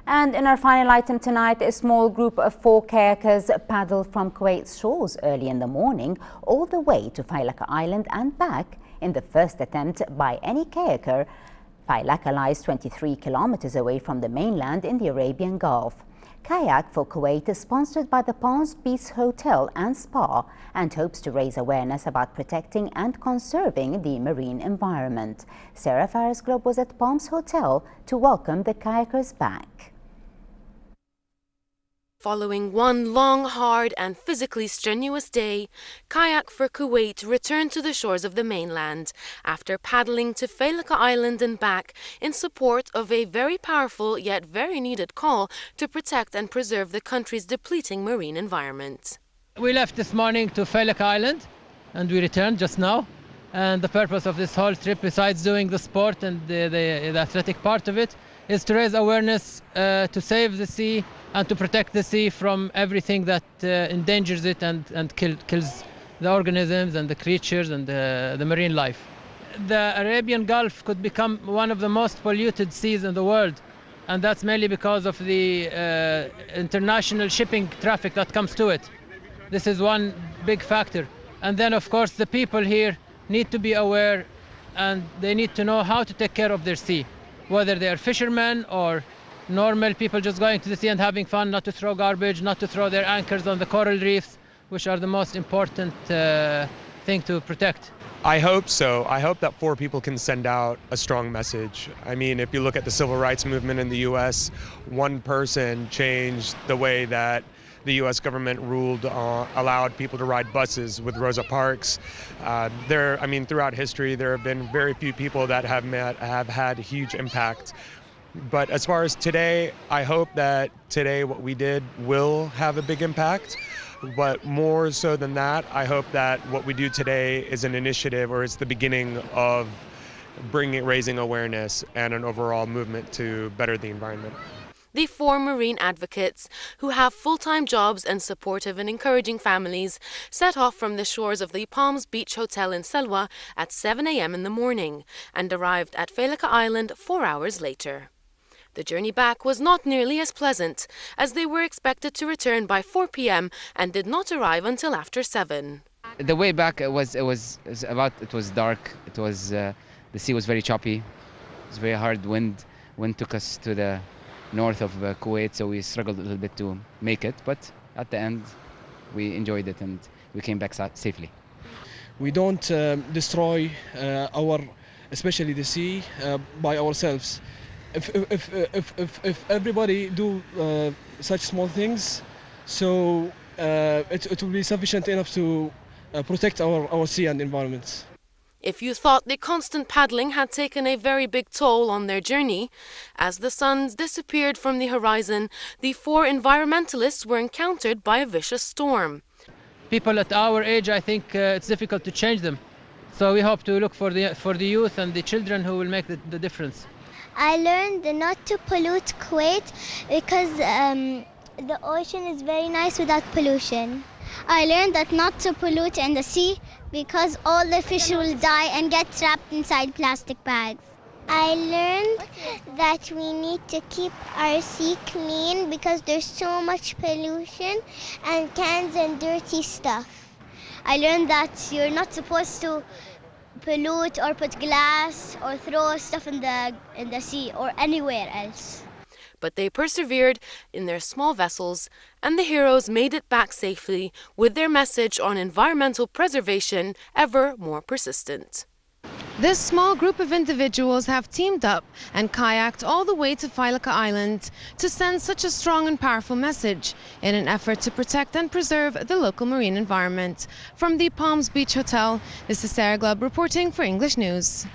And in our final item tonight, a small group of 4 kayakers paddled from Kuwait's shores early in the morning all the way to Failika Island and back in the first attempt by any kayaker. Failaka lies 23 kilometers away from the mainland in the Arabian Gulf. Kayak for Kuwait is sponsored by the Palms Beach Hotel and Spa and hopes to raise awareness about protecting and conserving the marine environment. Sarah Farah's Globe was at Palms Hotel to welcome the kayakers back. Following one long, hard and physically strenuous day, Kayak for Kuwait returned to the shores of the mainland after paddling to Failika Island and back in support of a very powerful yet very needed call to protect and preserve the country's depleting marine environment. We left this morning to Failika Island and we returned just now. And the purpose of this whole trip, besides doing the sport and the athletic part of it, is to raise awareness to save the sea and to protect the sea from everything that endangers it and kills the organisms and the creatures and the marine life. The Arabian Gulf could become one of the most polluted seas in the world, and that's mainly because of the international shipping traffic that comes to it. This is one big factor. And then, of course, the people here need to be aware and they need to know how to take care of their sea, whether they are fishermen or normal people just going to the sea and having fun, not to throw garbage, not to throw their anchors on the coral reefs, which are the most important thing to protect. I hope so. I hope that 4 people can send out a strong message. I mean, if you look at the civil rights movement in the U.S., one person changed the way that the U.S. government ruled, allowed people to ride buses with Rosa Parks. Throughout history, there have been very few people that have had huge impact. But as far as today, I hope that today what we did will have a big impact. But more so than that, I hope that what we do today is an initiative or it's the beginning of raising awareness and an overall movement to better the environment. The 4 marine advocates, who have full-time jobs and supportive and encouraging families, set off from the shores of the Palms Beach Hotel in Salwa at 7 a.m. in the morning and arrived at Failika Island 4 hours later. The journey back was not nearly as pleasant, as they were expected to return by 4 p.m. and did not arrive until after 7. The way back it was dark. The sea was very choppy. It was very hard wind. Wind took us to the north of Kuwait, so we struggled a little bit to make it, but at the end we enjoyed it and we came back safely. We don't destroy especially the sea by ourselves. If everybody do such small things, so it will be sufficient enough to protect our sea and environment. If you thought the constant paddling had taken a very big toll on their journey, as the suns disappeared from the horizon, the 4 environmentalists were encountered by a vicious storm. People at our age, I think it's difficult to change them. So we hope to look for the youth and the children who will make the difference. I learned not to pollute Kuwait because the ocean is very nice without pollution. I learned that not to pollute in the sea because all the fish will die and get trapped inside plastic bags. I learned that we need to keep our sea clean because there's so much pollution and cans and dirty stuff. I learned that you're not supposed to pollute or put glass or throw stuff in the sea or anywhere else. But they persevered in their small vessels, and the heroes made it back safely with their message on environmental preservation ever more persistent. This small group of individuals have teamed up and kayaked all the way to Failika Island to send such a strong and powerful message in an effort to protect and preserve the local marine environment. From the Palms Beach Hotel, this is Sarah Globe reporting for English News.